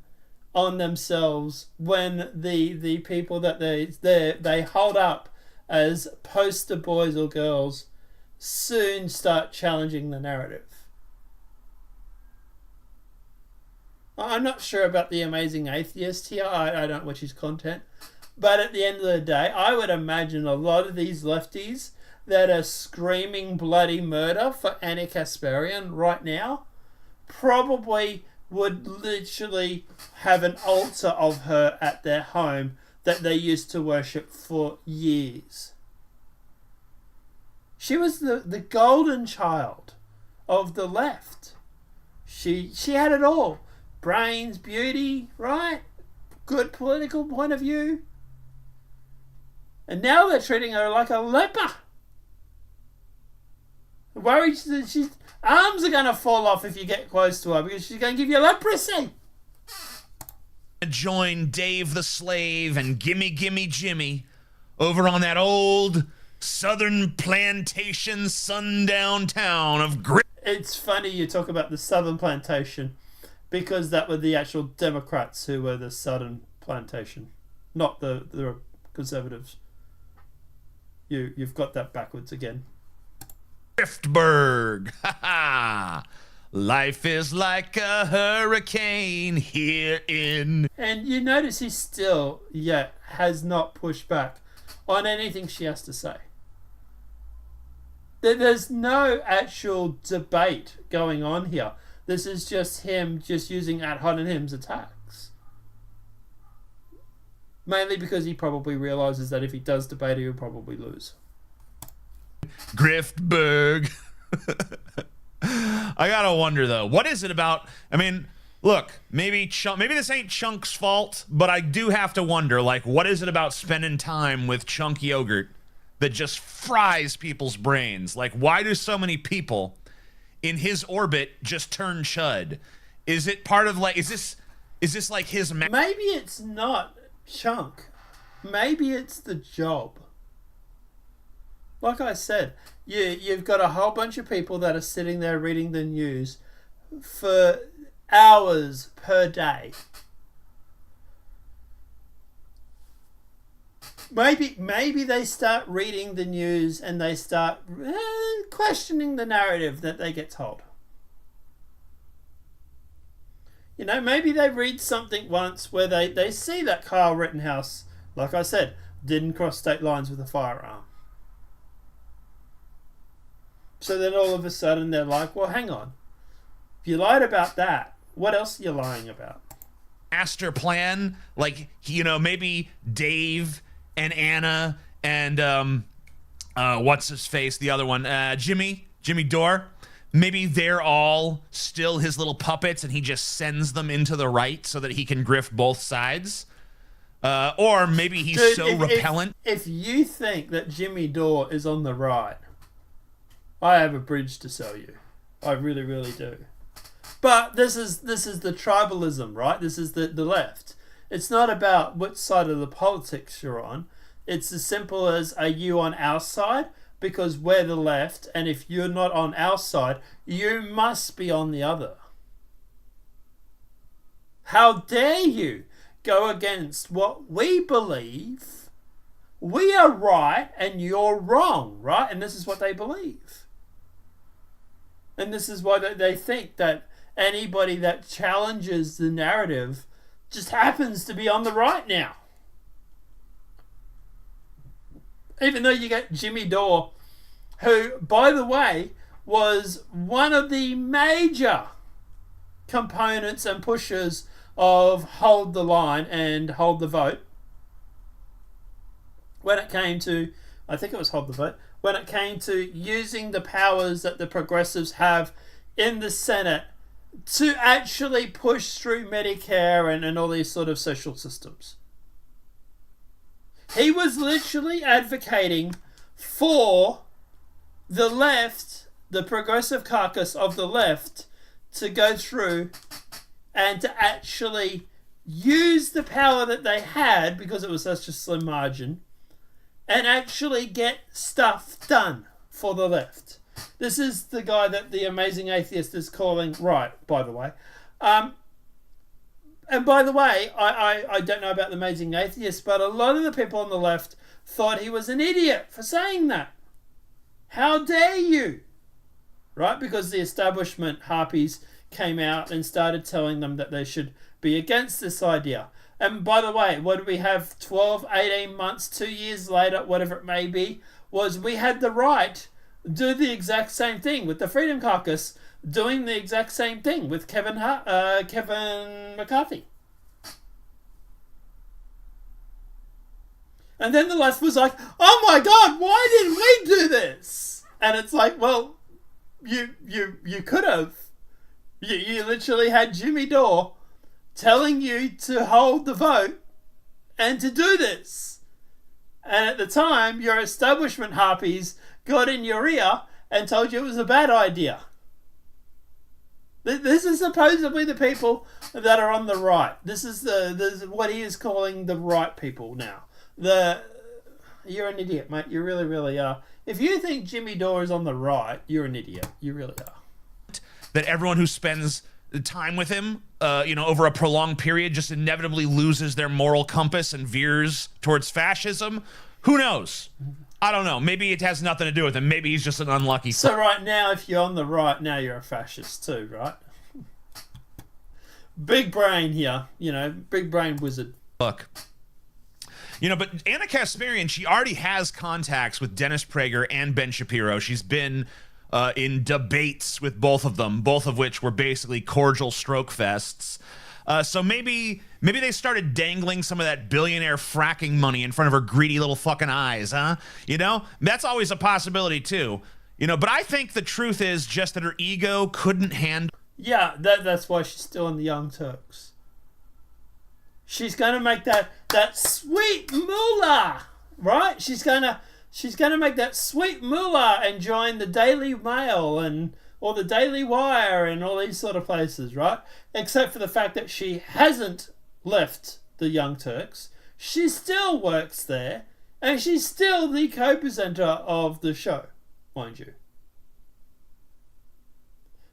[SPEAKER 1] on themselves when the people that they hold up as poster boys or girls soon start challenging the narrative. I'm not sure about the amazing atheist here. I don't watch his content. But at the end of the day, I would imagine a lot of these lefties that are screaming bloody murder for Anna Kasparian right now probably would literally have an altar of her at their home that they used to worship for years. She was the golden child of the left. She had it all. Brains, beauty, right? Good political point of view. And now they're treating her like a leper. Worried that she's arms are going to fall off if you get close to her because she's going to give you leprosy.
[SPEAKER 13] Join Dave the Slave and Gimme Gimme Jimmy over on that old southern plantation sundown town of Grit.
[SPEAKER 1] It's funny you talk about the southern plantation because that were the actual Democrats who were the southern plantation, not the conservatives. You've got that backwards again.
[SPEAKER 13] Driftberg. Life is like a hurricane here in...
[SPEAKER 1] And you notice he still yet has not pushed back on anything she has to say. There's no actual debate going on here. This is just him just using ad hominem's attacks. Mainly because he probably realizes that if he does debate, he will probably lose.
[SPEAKER 13] Griftberg. I gotta wonder though, what is it about? I mean, look, maybe this ain't Chunk's fault, but I do have to wonder, like, what is it about spending time with Chunk yogurt that just fries people's brains? Like, why do so many people in his orbit just turn chud? Is it part of like, is this like his?
[SPEAKER 1] Maybe it's not Chunk. Maybe it's the job. Like I said, you've got a whole bunch of people that are sitting there reading the news for hours per day. Maybe they start reading the news and they start questioning the narrative that they get told. You know, maybe they read something once where they see that Kyle Rittenhouse, like I said, didn't cross state lines with a firearm. So then all of a sudden they're like, well, hang on. If you lied about that, what else are you lying about?
[SPEAKER 13] Master plan, like, you know, maybe Dave and Anna and what's his face, the other one, Jimmy Dore. Maybe they're all still his little puppets and he just sends them into the right so that he can grift both sides. Or maybe he's repellent.
[SPEAKER 1] If you think that Jimmy Dore is on the right, I have a bridge to sell you. I really, really do. But this is the tribalism, right? This is the left. It's not about which side of the politics you're on. It's as simple as, are you on our side? Because we're the left, and if you're not on our side, you must be on the other. How dare you go against what we believe? We are right and you're wrong, right? And this is what they believe. And this is why they think that anybody that challenges the narrative just happens to be on the right now. Even though you get Jimmy Dore, who, by the way, was one of the major components and pushers of Hold the Line and Hold the Vote. When it came to, I think it was Hold the Vote, when it came to using the powers that the progressives have in the Senate to actually push through Medicare and all these sort of social systems. He was literally advocating for the left, the progressive caucus of the left, to go through and to actually use the power that they had, because it was such a slim margin, and actually get stuff done for the left. This is the guy that the Amazing Atheist is calling right, by the way. And by the way, I don't know about the Amazing Atheist, but a lot of the people on the left thought he was an idiot for saying that. How dare you? Right? Because the establishment harpies came out and started telling them that they should be against this idea. And by the way, what did we have 12, 18 months, 2 years later, whatever it may be, was we had the right to do the exact same thing with the Freedom Caucus, doing the exact same thing with Kevin McCarthy. And then the left was like, oh my God, why didn't we do this? And it's like, well, you could have. You literally had Jimmy Dore telling you to hold the vote and to do this. And at the time, your establishment harpies got in your ear and told you it was a bad idea. This is supposedly the people that are on the right. This is what he is calling the right people now. You're an idiot, mate. You really, really are. If you think Jimmy Dore is on the right, you're an idiot. You really are.
[SPEAKER 13] That everyone who spends time with him, over a prolonged period, just inevitably loses their moral compass and veers towards fascism. Who knows? I don't know. Maybe it has nothing to do with him. Maybe he's just an unlucky.
[SPEAKER 1] So right now, if you're on the right, now you're a fascist too, right? Big brain here, big brain wizard.
[SPEAKER 13] Look. But Anna Kasparian, she already has contacts with Dennis Prager and Ben Shapiro. She's been in debates with both of them, both of which were basically cordial stroke fests. So maybe they started dangling some of that billionaire fracking money in front of her greedy little fucking eyes, huh? That's always a possibility too. But I think the truth is just that her ego couldn't handle.
[SPEAKER 1] Yeah, that's why she's still in the Young Turks. She's gonna make that sweet moolah, right? She's gonna make that sweet moolah and join the Daily Mail or the Daily Wire and all these sort of places, right? Except for the fact that she hasn't left the Young Turks. She still works there, and she's still the co-presenter of the show, mind you.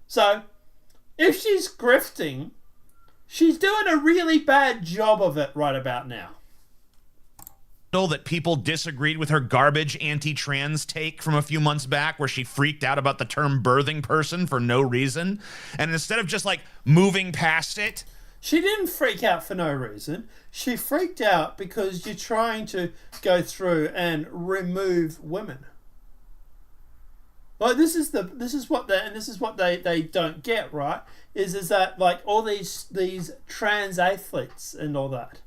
[SPEAKER 1] So, if she's grifting, she's doing a really bad job of it right about now.
[SPEAKER 13] That people disagreed with her garbage anti-trans take from a few months back where she freaked out about the term birthing person for no reason. And instead of just moving past it.
[SPEAKER 1] She didn't freak out for no reason. She freaked out because you're trying to go through and remove women. This is what they don't get, right? Is that all these trans athletes and all that.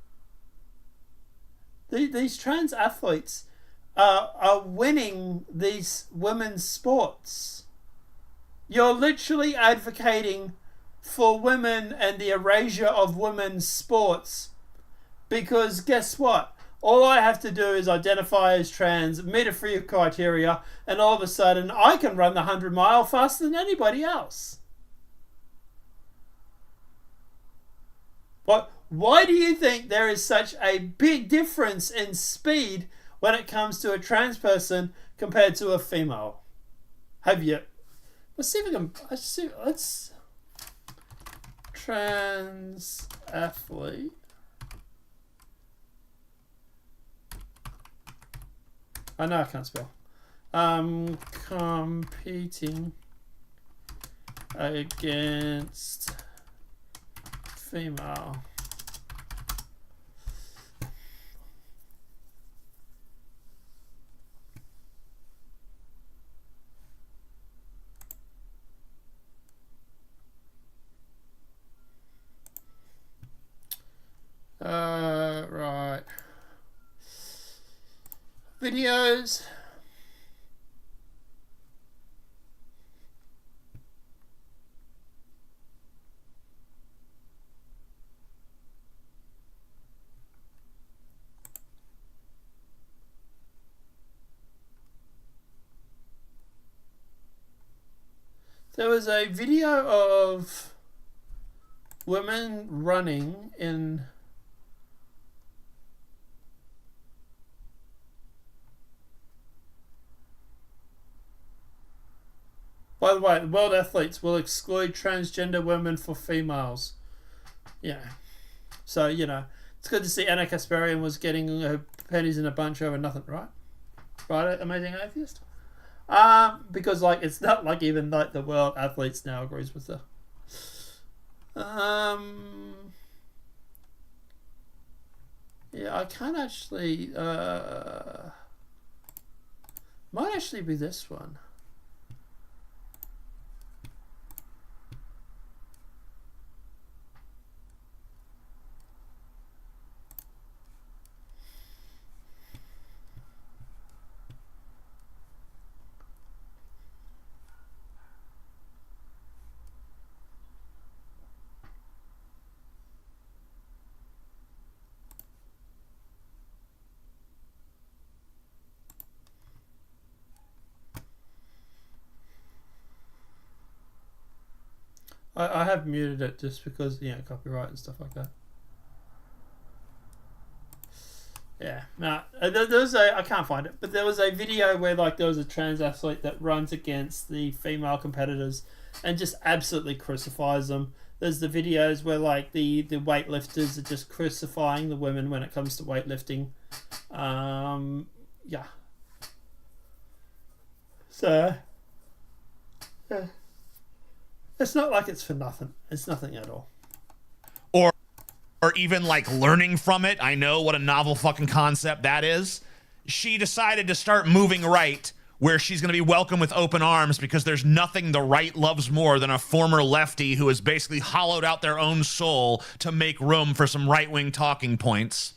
[SPEAKER 1] These trans athletes are winning these women's sports. You're literally advocating for women and the erasure of women's sports because guess what? All I have to do is identify as trans, meet a few criteria, and all of a sudden I can run the 100-mile faster than anybody else. Why do you think there is such a big difference in speed when it comes to a trans person compared to a female? Have you? Let's see if I can. Let's trans athlete. I know I can't spell. Competing against female. Right. Videos. There was a video of women running in By the way, world athletes will exclude transgender women for females. Yeah. So, you know, it's good to see Anna Kasparian was getting her pennies in a bunch over nothing, right? Right, Amazing Atheist? Because, like, it's not like even like the world athletes now agrees with her. Yeah, I can't actually... might actually be this one. I have muted it just because, you know, copyright and stuff like that. Yeah, no, there was I can't find it, but there was a video where like there was a trans athlete that runs against the female competitors and just absolutely crucifies them. There's the videos where like the weightlifters are just crucifying the women when it comes to weightlifting. Yeah. So, yeah. It's not like it's for nothing. It's nothing at all.
[SPEAKER 13] Or even like learning from it. I know what a novel fucking concept that is. She decided to start moving right, where she's going to be welcomed with open arms because there's nothing the right loves more than a former lefty who has basically hollowed out their own soul to make room for some right-wing talking points.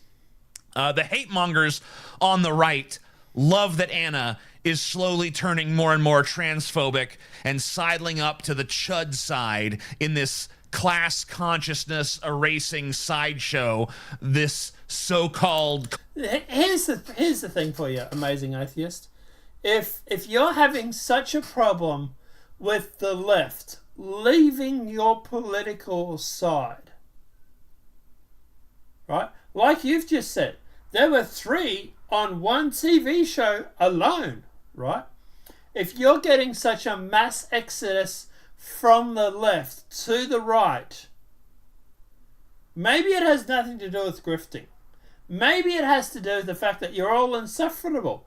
[SPEAKER 13] The hate mongers on the right love that Anna is slowly turning more and more transphobic and sidling up to the chud side in this class consciousness erasing sideshow, this so-called...
[SPEAKER 1] Here's the thing for you, Amazing Atheist. If you're having such a problem with the left leaving your political side, right? Like you've just said, there were 3 on one TV show alone, right? If you're getting such a mass exodus from the left to the right, maybe it has nothing to do with grifting. Maybe it has to do with the fact that you're all insufferable.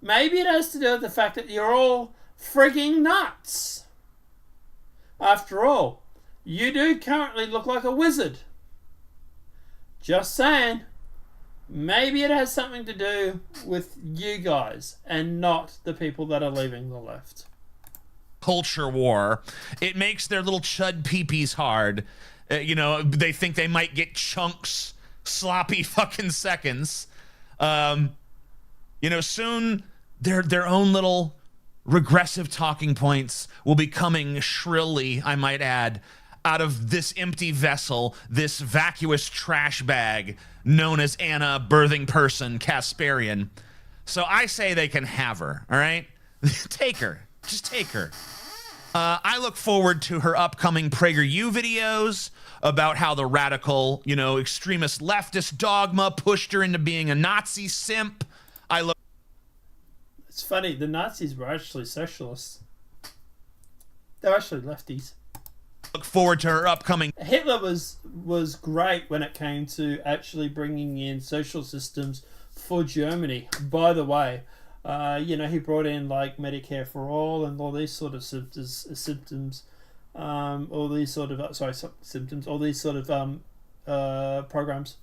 [SPEAKER 1] Maybe it has to do with the fact that you're all frigging nuts. After all, you do currently look like a wizard. Just saying. Maybe it has something to do with you guys and not the people that are leaving the left.
[SPEAKER 13] Culture war. It makes their little chud peepees hard. You know, they think they might get chunks, sloppy fucking seconds. You know, soon their own little regressive talking points will be coming shrilly, I might add, out of this empty vessel, this vacuous trash bag known as Anna Birthing Person Kasparian. So I say they can have her, all right? Take her. Just take her. I look forward to her upcoming PragerU videos about how the radical, extremist leftist dogma pushed her into being a Nazi simp.
[SPEAKER 1] It's funny, the Nazis were actually socialists. They're actually lefties.
[SPEAKER 13] Look forward to her upcoming...
[SPEAKER 1] Hitler was great when it came to actually bringing in social systems for Germany. By the way, he brought in like Medicare for all and all these sort of symptoms, all these sort of programs.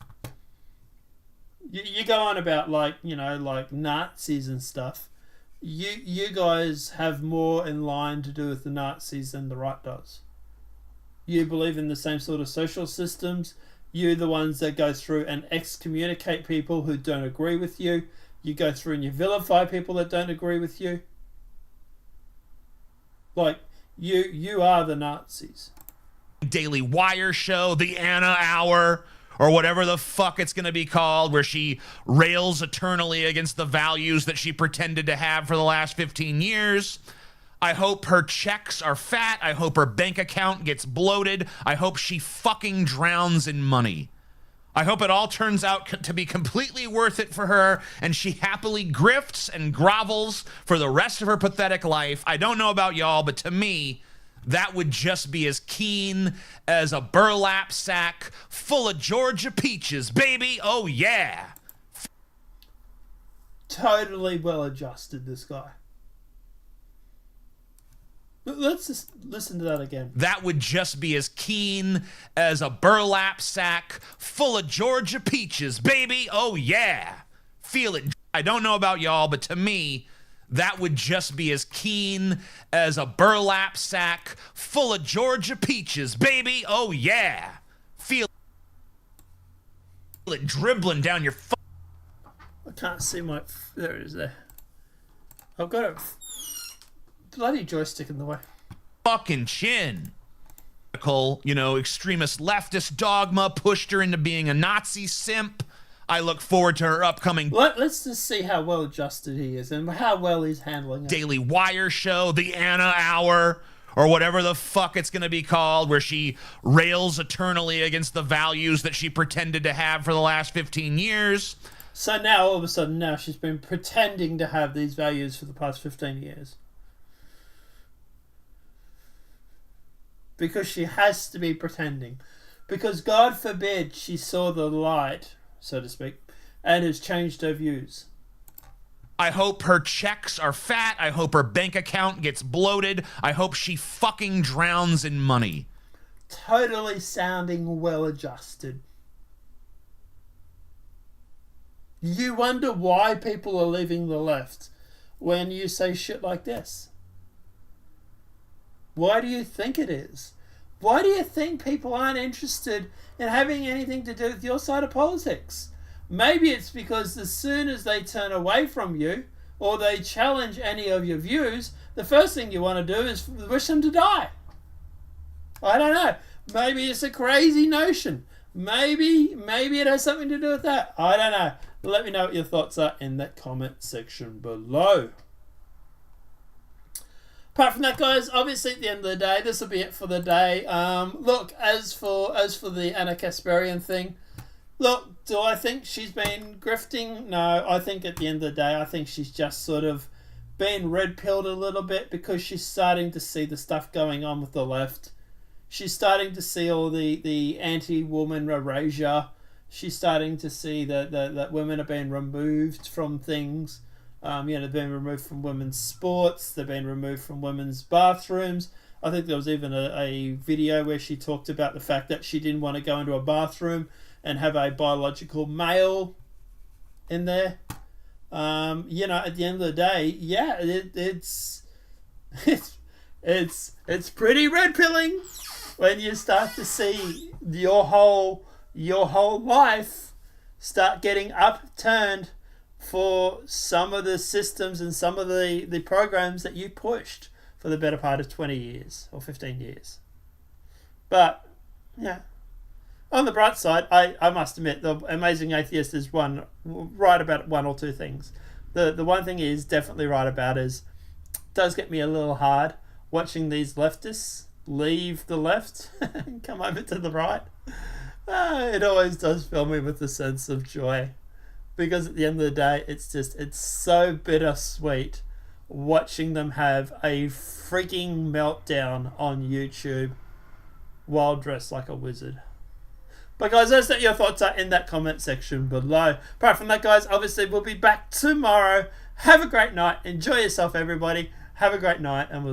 [SPEAKER 1] You go on about like Nazis and stuff. You guys have more in line to do with the Nazis than the right does. You believe in the same sort of social systems. You're the ones that go through and excommunicate people who don't agree with you. You go through and you vilify people that don't agree with you. Like, you are the Nazis.
[SPEAKER 13] Daily Wire show, the Anna Hour, or whatever the fuck it's going to be called, where she rails eternally against the values that she pretended to have for the last 15 years. I hope her checks are fat. I hope her bank account gets bloated. I hope she fucking drowns in money. I hope it all turns out to be completely worth it for her and she happily grifts and grovels for the rest of her pathetic life. I don't know about y'all, but to me, that would just be as keen as a burlap sack full of Georgia peaches, baby. Oh, yeah.
[SPEAKER 1] Totally well adjusted, this guy. Let's just listen to that again.
[SPEAKER 13] That would just be as keen as a burlap sack full of Georgia peaches, baby. Oh, yeah. Feel it. I don't know about y'all, but to me, that would just be as keen as a burlap sack full of Georgia peaches, baby. Oh, yeah. Feel it dribbling down your...
[SPEAKER 1] I can't see my... There it is there. I've got a bloody joystick in the way.
[SPEAKER 13] Fucking chin. Extremist leftist dogma pushed her into being a Nazi simp. I look forward to her upcoming...
[SPEAKER 1] Let's just see how well adjusted he is and how well he's handling it.
[SPEAKER 13] Daily Wire show, the Anna Hour, or whatever the fuck it's going to be called, where she rails eternally against the values that she pretended to have for the last 15 years.
[SPEAKER 1] So now, all of a sudden, now she's been pretending to have these values for the past 15 years. Because she has to be pretending. Because God forbid she saw the light, so to speak, and has changed her views.
[SPEAKER 13] I hope her checks are fat. I hope her bank account gets bloated. I hope she fucking drowns in money.
[SPEAKER 1] Totally sounding well adjusted. You wonder why people are leaving the left when you say shit like this. Why do you think it is? Why do you think people aren't interested in having anything to do with your side of politics? Maybe it's because as soon as they turn away from you or they challenge any of your views, the first thing you want to do is wish them to die. I don't know. Maybe it's a crazy notion. Maybe it has something to do with that. I don't know. Let me know what your thoughts are in the comment section below. Apart from that, guys, obviously at the end of the day, this will be it for the day. Look, as for the Anna Kasparian thing, look, do I think she's been grifting? No, I think at the end of the day, I think she's just sort of been red-pilled a little bit because she's starting to see the stuff going on with the left. She's starting to see all the anti-woman erasure. She's starting to see that women are being removed from things. They've been removed from women's sports. They've been removed from women's bathrooms. I think there was even a video where she talked about the fact that she didn't want to go into a bathroom and have a biological male in there. At the end of the day, yeah, it's pretty red pilling when you start to see your whole life start getting upturned for some of the systems and some of the programs that you pushed for the better part of 20 years or 15 years. But, yeah. On the bright side, I must admit, the Amazing Atheist is right about one or two things. The one thing he is definitely right about is, does get me a little hard watching these leftists leave the left and come over to the right. It always does fill me with a sense of joy, because at the end of the day, it's so bittersweet watching them have a freaking meltdown on YouTube while dressed like a wizard. But guys, let us know your thoughts are in that comment section below. Apart from that, guys, obviously we'll be back tomorrow. Have a great night. Enjoy yourself, everybody. Have a great night, and we'll